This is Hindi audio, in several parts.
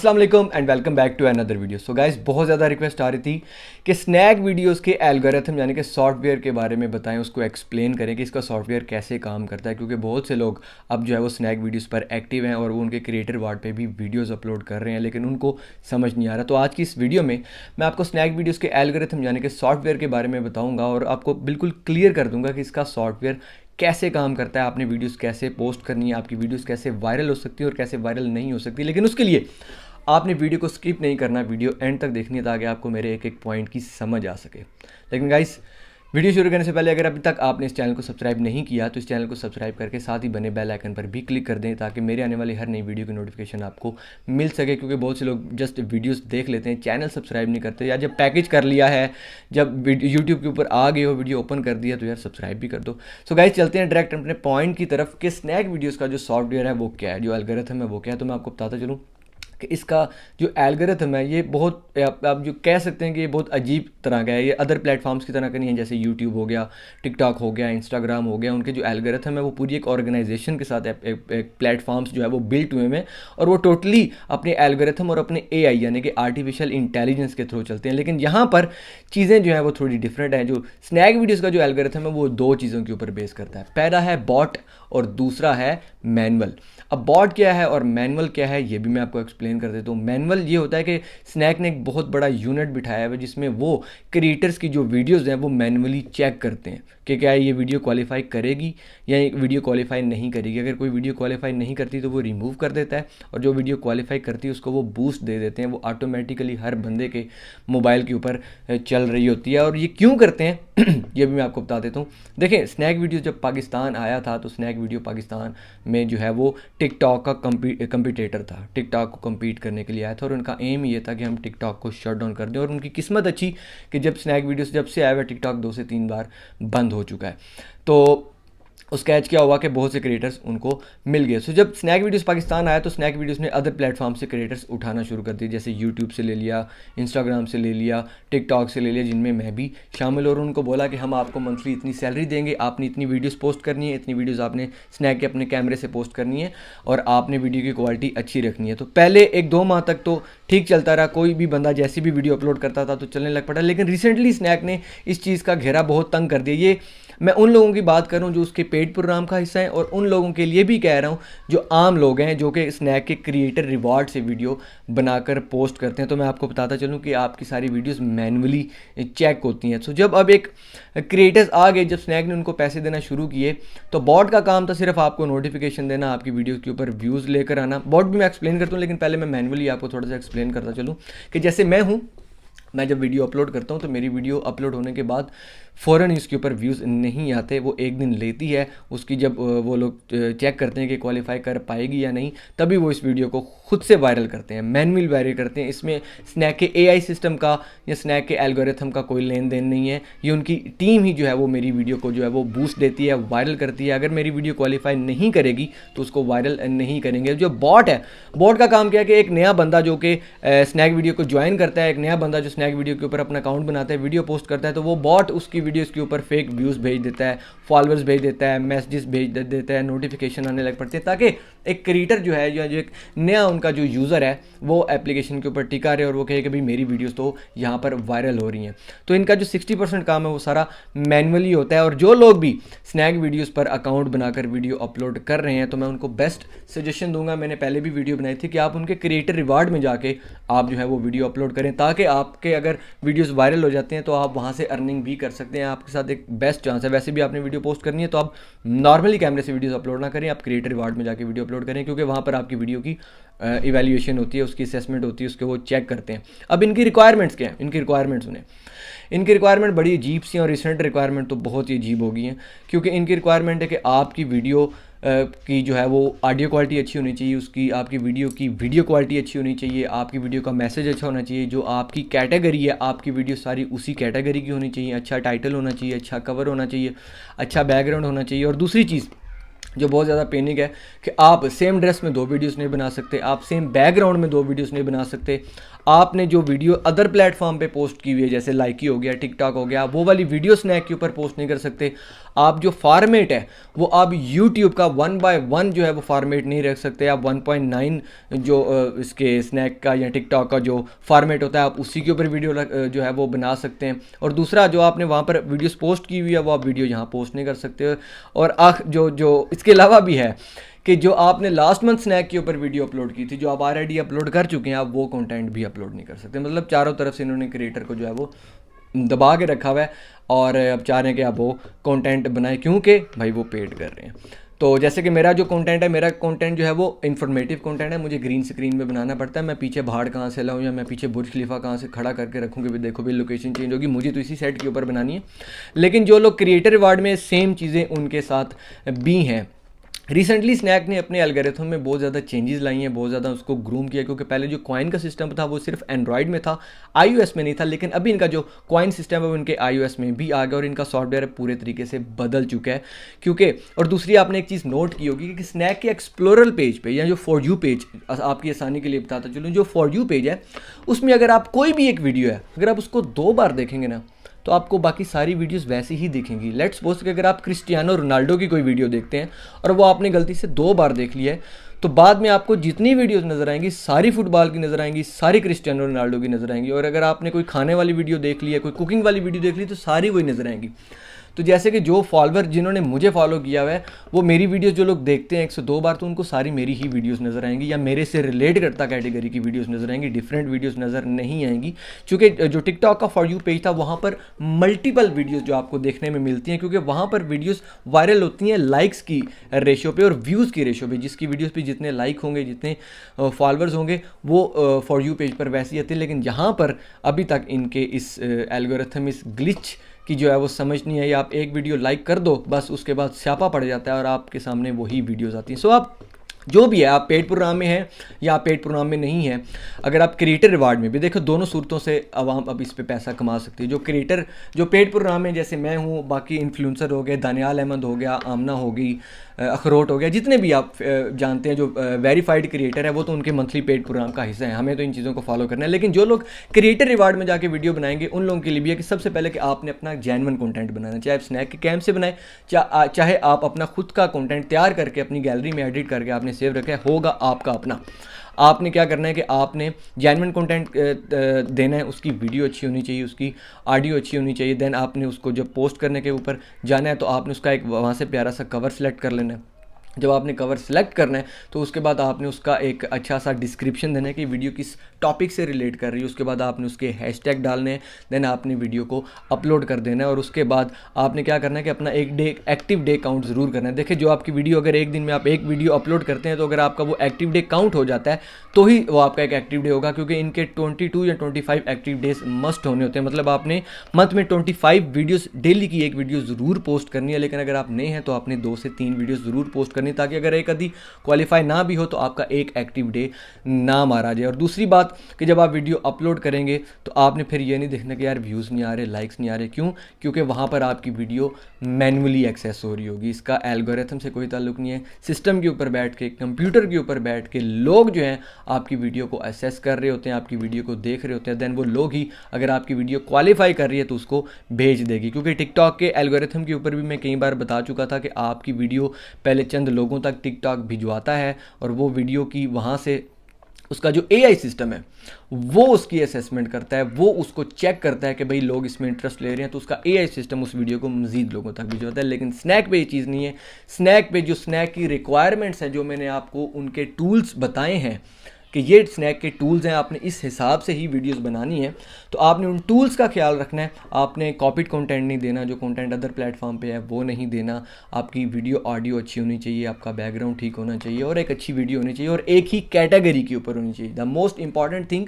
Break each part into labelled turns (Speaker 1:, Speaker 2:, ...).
Speaker 1: अस्सलाम वालेकुम and welcome back to another video. So guys, बहुत ज़्यादा रिक्वेस्ट आ रही थी कि स्नैक वीडियोस के एल्गोरिथम यानी कि सॉफ्टवेयर के बारे में बताएं, उसको एक्सप्लेन करें कि इसका सॉफ्टवेयर कैसे काम करता है, क्योंकि बहुत से लोग अब जो है वो स्नैक वीडियोस पर एक्टिव हैं और वो उनके क्रिएटर वार्ड पे भी वीडियोस अपलोड कर रहे हैं, लेकिन उनको समझ नहीं आ रहा। तो आज की इस वीडियो में मैं आपको स्नैक वीडियोज़ के एल्गोरिथम यानी कि सॉफ्टवेयर के बारे में बताऊँगा और आपको बिल्कुल क्लियर कर दूँगा कि इसका सॉफ्टवेयर कैसे काम करता है, आपने वीडियोस कैसे पोस्ट करनी है, आपकी वीडियोस कैसे वायरल हो सकती है और कैसे वायरल नहीं हो सकती। लेकिन उसके लिए आपने वीडियो को स्किप नहीं करना, वीडियो एंड तक देखनी है ताकि आपको मेरे एक एक पॉइंट की समझ आ सके। लेकिन गाइस, वीडियो शुरू करने से पहले अगर अभी तक आपने इस चैनल को सब्सक्राइब नहीं किया तो इस चैनल को सब्सक्राइब करके साथ ही बने बेल आइकन पर भी क्लिक कर दें ताकि मेरे आने वाली हर नई वीडियो की नोटिफिकेशन आपको मिल सके। क्योंकि बहुत से लोग जस्ट वीडियोस देख लेते हैं, चैनल सब्सक्राइब नहीं करते, या जब पैकेज कर लिया है, जब यूट्यूब के ऊपर आ गए हो, वीडियो ओपन कर दिया तो यार सब्सक्राइब भी कर दो। सो गाइस, चलते हैं डायरेक्ट अपने पॉइंट की तरफ कि स्नैक वीडियोज़ का जो सॉफ्टवेयर है वो क्या है, जो एल्गोरिथम है वो क्या है। तो मैं आपको बताता चलूँ कि इसका जो एल्गोरिथम है ये बहुत आप जो कह सकते हैं कि ये बहुत अजीब तरह का है। ये अदर प्लेटफॉर्म्स की तरह का नहीं है, जैसे यूट्यूब हो गया, टिकटॉक हो गया, इंस्टाग्राम हो गया। उनके जो एल्गोरिथम है वो पूरी एक ऑर्गेनाइजेशन के साथ एक प्लेटफॉर्म्स जो है वो बिल्ट हुए हैं और वो टोटली अपने एल्गोरिथम और अपने एआई यानी कि आर्टिफिशियल इंटेलिजेंस के थ्रू चलते हैं। लेकिन यहाँ पर चीज़ें जो है वो थोड़ी डिफरेंट है। जो स्नैक वीडियोज़ का जो एल्गोरिथम है वो दो चीज़ों के ऊपर बेस करता है। पहला है बॉट और दूसरा है मैनुअल। अब बॉट क्या है और मैनुअल क्या है ये भी मैं आपको एक्सप्लेन कर देता हूँ। मैनुअल ये होता है कि स्नैक ने एक बहुत बड़ा यूनिट बिठाया है जिसमें वो क्रिएटर्स की जो वीडियोस हैं वो मैनुअली चेक करते हैं कि क्या ये वीडियो क्वालिफाई करेगी या वीडियो क्वालिफाई नहीं करेगी। अगर कोई वीडियो क्वालिफाई नहीं करती तो वो रिमूव कर देता है और जो वीडियो क्वालिफाई करती है उसको वो बूस्ट दे देते हैं। वो ऑटोमेटिकली हर बंदे के मोबाइल के ऊपर चल रही होती है। और ये क्यों करते हैं ये भी मैं आपको बता देता हूँ। देखिए, स्नैक वीडियो जब पाकिस्तान आया था तो स्नैक वीडियो पाकिस्तान में जो है वो टिकटॉक का कंपटीटर था, टिकटॉक को कम्पीट करने के लिए आया था और उनका एम ये था कि हम टिकटॉक को शट डाउन कर दें। और उनकी किस्मत अच्छी कि जब स्नैक वीडियोस जब से आया हुआ टिकटॉक 2 से 3 बार बंद हो चुका है। तो उस कैच क्या हुआ कि बहुत से क्रिएटर्स उनको मिल गए। सो जब स्नैक वीडियोस पाकिस्तान आया तो स्नैक वीडियोस ने अदर प्लेटफॉर्म से क्रिएटर्स उठाना शुरू कर दिए, जैसे यूट्यूब से ले लिया, इंस्टाग्राम से ले लिया, टिकटॉक से ले लिया, जिनमें मैं भी शामिल। और उनको बोला कि हम आपको मंथली इतनी सैलरी देंगे, आपने इतनी वीडियोस पोस्ट करनी है, इतनी वीडियोस आपने स्नैक के अपने कैमरे से पोस्ट करनी है और आपने वीडियो की क्वालिटी अच्छी रखनी है। तो पहले 1-2 माह तक तो ठीक चलता रहा, कोई भी बंदा जैसी भी वीडियो अपलोड करता था तो चलने लग पड़ा। लेकिन रिसेंटली स्नैक ने इस चीज़ का घेरा बहुत तंग कर दिया। ये मैं उन लोगों की बात कर रहा हूँ जो उसके पेड प्रोग्राम का हिस्सा है और उन लोगों के लिए भी कह रहा हूँ जो आम लोग हैं, जो कि स्नैक के क्रिएटर रिवॉर्ड से वीडियो बनाकर पोस्ट करते हैं। तो मैं आपको बताता चलूँ कि आपकी सारी वीडियोस मैनुअली चेक होती हैं। सो जब अब एक क्रिएटर्स आ गए, जब स्नैक ने उनको पैसे देना शुरू किए तो बॉट का काम था सिर्फ आपको नोटिफिकेशन देना, आपकी वीडियो के ऊपर व्यूज़ लेकर आना। बॉट भी मैं एक्सप्लेन करता हूँ, लेकिन पहले मैं मैनुअली आपको थोड़ा सा एक्सप्लेन करता चलूँ कि जैसे मैं जब वीडियो अपलोड करता हूँ तो मेरी वीडियो अपलोड होने के बाद फ़ौरन इसके ऊपर व्यूज़ नहीं आते, वो एक दिन लेती है। उसकी जब वो लोग चेक करते हैं कि क्वालिफाई कर पाएगी या नहीं, तभी वो इस वीडियो को खुद से वायरल करते हैं, मैनुअल वायरल करते हैं। इसमें स्नैक के एआई सिस्टम का या स्नैक के एल्गोरिथम का कोई लेन देन नहीं है। ये उनकी टीम ही जो है वो मेरी वीडियो को जो है वो बूस्ट देती है, वायरल करती है। अगर मेरी वीडियो क्वालिफाई नहीं करेगी तो उसको वायरल नहीं करेंगे। जो बॉट है, बॉट का काम क्या है कि एक नया बंदा जो कि स्नैक वीडियो को ज्वाइन करता है, एक नया बंदा जो स्नैक वीडियो के ऊपर अपना अकाउंट बनाता है, वीडियो पोस्ट करता है, तो वो बॉट उसकी वीडियोस के ऊपर फेक व्यूज़ भेज देता है, फॉलोअर्स भेज देता है, मैसेजेस भेज देता है, नोटिफिकेशन आने लग पड़ते हैं, ताकि एक क्रिएटर जो है या जो एक नया उनका जो यूज़र है वो एप्लीकेशन के ऊपर टिका रहे और वो कहे कि भाई मेरी वीडियोस तो यहाँ पर वायरल हो रही हैं। तो इनका जो 60% काम है वो सारा मैनुअली होता है। और जो लोग भी स्नैक वीडियोज़ पर अकाउंट बनाकर वीडियो अपलोड कर रहे हैं तो मैं उनको बेस्ट सजेशन दूंगा, मैंने पहले भी वीडियो बनाई थी, कि आप उनके क्रिएटर रिवार्ड में जाके आप जो है वो वीडियो अपलोड करें, ताकि आपके अगर वीडियोस वायरल हो जाते हैं तो आप वहाँ से अर्निंग भी कर सकते हैं। आपके साथ एक बेस्ट चांस है। वैसे भी आपने वीडियो पोस्ट करनी है तो आप नॉर्मली कैमरे से वीडियोस अपलोड ना करें, आप क्रिएटर रिवार्ड में जाके वीडियो अपलोड करें, क्योंकि वहाँ पर आपकी वीडियो की इवैल्यूएशन होती है, उसकी असेसमेंट होती है, उसके वो चेक करते हैं। अब इनकी रिक्वायरमेंट्स क्या हैं, इनकी रिक्वायरमेंट्स सुने। इनकी रिक्वायरमेंट बड़ी अजीब सी और रिसेंट रिक्वायरमेंट तो बहुत ही अजीब हो गई हैं, क्योंकि इनकी रिक्वायरमेंट है कि आपकी वीडियो की जो है वो ऑडियो क्वालिटी अच्छी होनी चाहिए, उसकी आपकी वीडियो की वीडियो क्वालिटी अच्छी होनी चाहिए, आपकी वीडियो का मैसेज अच्छा होना चाहिए, जो आपकी कैटेगरी है आपकी वीडियो सारी उसी कैटेगरी की होनी चाहिए, अच्छा टाइटल होना चाहिए, अच्छा कवर होना चाहिए, अच्छा बैकग्राउंड होना चाहिए। और दूसरी चीज़ जो बहुत ज़्यादा पेनिक है कि आप सेम ड्रेस में 2 वीडियोस नहीं बना सकते, आप सेम बैकग्राउंड में 2 वीडियोस नहीं बना सकते, आपने जो वीडियो अदर प्लेटफॉर्म पे पोस्ट की हुई है, जैसे लाइकी हो गया, टिकटॉक हो गया, वो वाली वीडियो स्नैक के ऊपर पोस्ट नहीं कर सकते। आप जो फॉर्मेट है वो आप यूट्यूब का 1/1 जो है वो फॉर्मेट नहीं रख सकते। आप 1.9 जो इसके स्नैक का या टिकटॉक का जो फॉर्मेट होता है आप उसी के ऊपर वीडियो जो है वो बना सकते हैं। और दूसरा, जो आपने वहाँ पर वीडियोस पोस्ट की हुई है वो आप वीडियो यहाँ पोस्ट नहीं कर सकते। और जो इसके अलावा भी है कि जो आपने लास्ट मंथ स्नैक के ऊपर वीडियो अपलोड की थी, जो आप ऑलरेडी अपलोड कर चुके हैं, आप वो कंटेंट भी अपलोड नहीं कर सकते। मतलब चारों तरफ से इन्होंने क्रिएटर को जो है वो दबा के रखा हुआ है और अब चाह रहे हैं कि आप वो कंटेंट बनाएं, क्योंकि भाई वो पेड कर रहे हैं। तो जैसे कि मेरा जो कंटेंट है, मेरा कंटेंट जो है वो इन्फॉर्मेटिव कंटेंट है। मुझे ग्रीन स्क्रीन में बनाना पड़ता है। मैं पीछे पहाड़ कहाँ से लाऊं या मैं पीछे बुर्ज खलीफा कहाँ से खड़ा करके रखूँ कि भी देखो भी लोकेशन चेंज होगी, मुझे तो इसी सेट के ऊपर बनानी है। लेकिन जो लोग क्रिएटर अवार्ड में, सेम चीज़ें उनके साथ भी हैं। रिसेंटली स्नैक ने अपने एल्गोरिथम में बहुत ज़्यादा चेंजेस लाई हैं, बहुत ज़्यादा उसको ग्रूम किया, क्योंकि पहले जो कॉइन का सिस्टम था वो सिर्फ एंड्रॉयड में था, iOS में नहीं था। लेकिन अभी इनका जो कॉइन सिस्टम है वो इनके iOS में भी आ गया और इनका सॉफ्टवेयर पूरे तरीके से बदल चुका है। क्योंकि और दूसरी, आपने एक चीज़ नोट की होगी कि स्नैक के एक्सप्लोरर पेज पे या जो फॉर यू पेज, आपकी आसानी के लिए बताता चलूँ, जो फॉर यू पेज है उसमें अगर आप कोई भी एक वीडियो है, अगर आप उसको 2 बार देखेंगे ना तो आपको बाकी सारी वीडियोस वैसी ही दिखेंगी। लेट्स सपोज कि अगर आप क्रिस्टियानो रोनाल्डो की कोई वीडियो देखते हैं और वो आपने गलती से 2 बार देख लिया है, तो बाद में आपको जितनी वीडियोस नज़र आएंगी सारी फुटबॉल की नज़र आएंगी, सारी क्रिस्टियानो रोनाल्डो की नज़र आएंगी। और अगर आपने कोई खाने वाली वीडियो देख ली है, कोई कुकिंग वाली वीडियो देख ली, तो सारी वही नज़र आएंगी। तो जैसे कि जो फॉलोअर जिन्होंने मुझे फॉलो किया हुआ है, वो मेरी वीडियोस जो लोग देखते हैं 102 बार, तो उनको सारी मेरी ही वीडियोस नज़र आएंगी या मेरे से रिलेट करता कैटेगरी की वीडियोस नज़र आएंगी, डिफरेंट वीडियोस नज़र नहीं आएंगी। क्योंकि जो टिकटॉक का फॉर यू पेज था वहाँ पर मल्टीपल वीडियोज़ जो आपको देखने में मिलती हैं, क्योंकि वहाँ पर वीडियोज़ वायरल होती हैं लाइक्स की रेशो पे और व्यूज़ की रेशो पे। जिसकी वीडियोज़ पे जितने लाइक होंगे, जितने फॉलोअर्स होंगे, वो फॉर यू पेज पर वैसी आती है। लेकिन यहाँ पर अभी तक इनके इस एल्गोरिथम, इस ग्लिच कि जो है वो समझ नहीं आई। आप एक वीडियो लाइक कर दो, बस उसके बाद स्यापा पड़ जाता है और आपके सामने वही वीडियोस आती हैं। सो आप जो भी है, आप पेड प्रोग्राम में हैं या आप पेड प्रोग्राम में नहीं है, अगर आप क्रिएटर रिवार्ड में भी देखो, दोनों सूरतों से आवाम अब इस पे पैसा कमा सकती है। जो क्रिएटर, जो पेड प्रोग्राम में, जैसे मैं हूँ, बाकी इन्फ्लुएंसर हो गए, दानियाल अहमद हो गया, आमना हो गई, अखरोट हो गया, जितने भी आप जानते हैं जो वेरीफाइड क्रिएटर है, वो तो उनके मंथली पेड प्रोग्राम का हिस्सा है। हमें तो इन चीज़ों को फॉलो करना है। लेकिन जो लोग क्रिएटर रिवार्ड में जाके वीडियो बनाएंगे, उन लोगों के लिए भी है कि सबसे पहले कि आपने अपना जेन्युइन कंटेंट बनाना, चाहे आप स्नैक के कैम से बनाएं, चाहे आप अपना खुद का कंटेंट तैयार करके अपनी गैलरी में एडिट करके आपने सेव रखा है, होगा आपका अपना। आपने क्या करना है कि आपने जेन्युइन कंटेंट देना है, उसकी वीडियो अच्छी होनी चाहिए, उसकी ऑडियो अच्छी होनी चाहिए। देन आपने उसको जब पोस्ट करने के ऊपर जाना है तो आपने उसका एक वहाँ से प्यारा सा कवर सेलेक्ट कर लेना है। जब आपने कवर सेलेक्ट करना है तो उसके बाद आपने उसका एक अच्छा सा डिस्क्रिप्शन देना है कि वीडियो किस टॉपिक से रिलेट कर रही है। उसके बाद आपने उसके हैशटैग डालने हैं, देन आपने वीडियो को अपलोड कर देना है। और उसके बाद आपने क्या करना है कि अपना एक डे एक्टिव डे काउंट ज़रूर करना है। देखिए, जो आपकी वीडियो, अगर एक दिन में आप एक वीडियो अपलोड करते हैं तो अगर आपका वो एक्टिव डे काउंट हो जाता है तो ही वो आपका एक एक्टिव डे होगा, क्योंकि इनके 22 या 25 एक्टिव डेज मस्ट होने होते हैं। मतलब आपने मंथ में 25 वीडियोज़, डेली की एक वीडियो ज़रूर पोस्ट करनी है। लेकिन अगर आप नए हैं तो आपने 2 से 3 वीडियो ज़रूर पोस्ट करनी है, ताकि अगर एक आधी क्वालिफाई ना भी हो तो आपका एक एक्टिव डे ना मारा जाए। और दूसरी बात कि जब आप वीडियो अपलोड करेंगे तो आपने फिर ये नहीं देखना कि यार व्यूज़ नहीं आ रहे, लाइक्स नहीं आ रहे। क्यों? क्योंकि वहाँ पर आपकी वीडियो मैन्युअली एक्सेस हो रही होगी। इसका एल्गोरिथम से कोई ताल्लुक नहीं है। सिस्टम के ऊपर बैठ के, कंप्यूटर के ऊपर बैठ के लोग जो हैं आपकी वीडियो को असेस कर रहे होते हैं, आपकी वीडियो को देख रहे होते हैं। देन वो लोग ही, अगर आपकी वीडियो क्वालिफाई कर रही है तो उसको भेज देगी। क्योंकि टिकटॉक के एल्गोरिथम के ऊपर भी मैं कई बार बता चुका था कि आपकी वीडियो पहले चंद लोगों तक टिकटॉक भिजवाता है और वो वीडियो की वहाँ से उसका जो AI सिस्टम है वो उसकी असेसमेंट करता है, वो उसको चेक करता है कि भाई लोग इसमें इंटरेस्ट ले रहे हैं, तो उसका AI सिस्टम उस वीडियो को मज़ीद लोगों तक भिजवाता है। लेकिन स्नैक पे ये चीज़ नहीं है। स्नैक पे जो स्नैक की रिक्वायरमेंट्स हैं, जो मैंने आपको उनके टूल्स बताए हैं कि ये स्नैक के टूल्स हैं, आपने इस हिसाब से ही वीडियोस बनानी है, तो आपने उन टूल्स का ख्याल रखना है। आपने कॉपीड कंटेंट नहीं देना, जो कंटेंट अदर प्लेटफॉर्म पे है वो नहीं देना। आपकी वीडियो ऑडियो अच्छी होनी चाहिए, आपका बैकग्राउंड ठीक होना चाहिए और एक अच्छी वीडियो होनी चाहिए और एक ही कैटेगरी के ऊपर होनी चाहिए। द मोस्ट इंपॉर्टेंट थिंग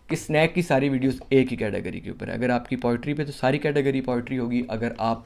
Speaker 1: कि स्नैक की सारी वीडियोस एक ही कैटेगरी के ऊपर है। अगर आपकी पोइट्री पे तो सारी कैटेगरी पोइट्री होगी, अगर आप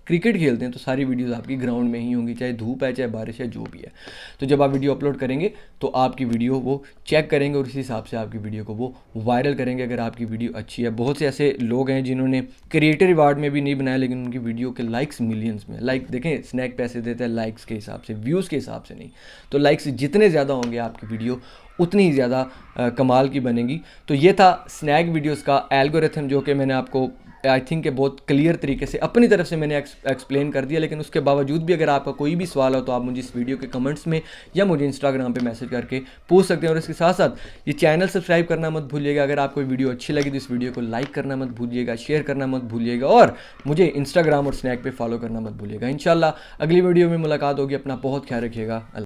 Speaker 1: क्रिकेट खेलते हैं तो सारी वीडियोस आपकी ग्राउंड में ही होंगी, चाहे धूप है चाहे बारिश है, जो भी है। तो जब आप वीडियो अपलोड करेंगे तो आपकी वीडियो वो चेक करेंगे और इसी हिसाब से आपकी वीडियो को वो वायरल करेंगे अगर आपकी वीडियो अच्छी है। बहुत से ऐसे लोग हैं जिन्होंने क्रिएटर अवार्ड में भी नहीं बनाया, लेकिन उनकी वीडियो के लाइक्स मिलियंस में। लाइक देखें, स्नैक पैसे देता है लाइक्स के हिसाब से, व्यूज़ के हिसाब से नहीं। तो लाइक्स जितने ज़्यादा होंगे आपकी वीडियो उतनी ही ज़्यादा कमाल की बनेगी। तो ये था स्नैक वीडियोस का एल्गोरिथम, जो कि मैंने आपको आई थिंक कि बहुत क्लियर तरीके से अपनी तरफ से मैंने एक्सप्लेन कर दिया। लेकिन उसके बावजूद भी अगर आपका कोई भी सवाल हो तो आप मुझे इस वीडियो के कमेंट्स में या मुझे इंस्टाग्राम पे मैसेज करके पूछ सकते हैं। और इसके साथ साथ ये चैनल सब्सक्राइब करना मत भूलिएगा। अगर आपको वीडियो अच्छी लगी तो इस वीडियो को लाइक करना मत भूलिएगा, शेयर करना मत भूलिएगा, और मुझे इंस्टाग्राम और स्नैक पे फॉलो करना मत भूलिएगा। इंशाल्लाह अगली वीडियो में मुलाकात होगी। अपना बहुत ख्याल रखिएगा।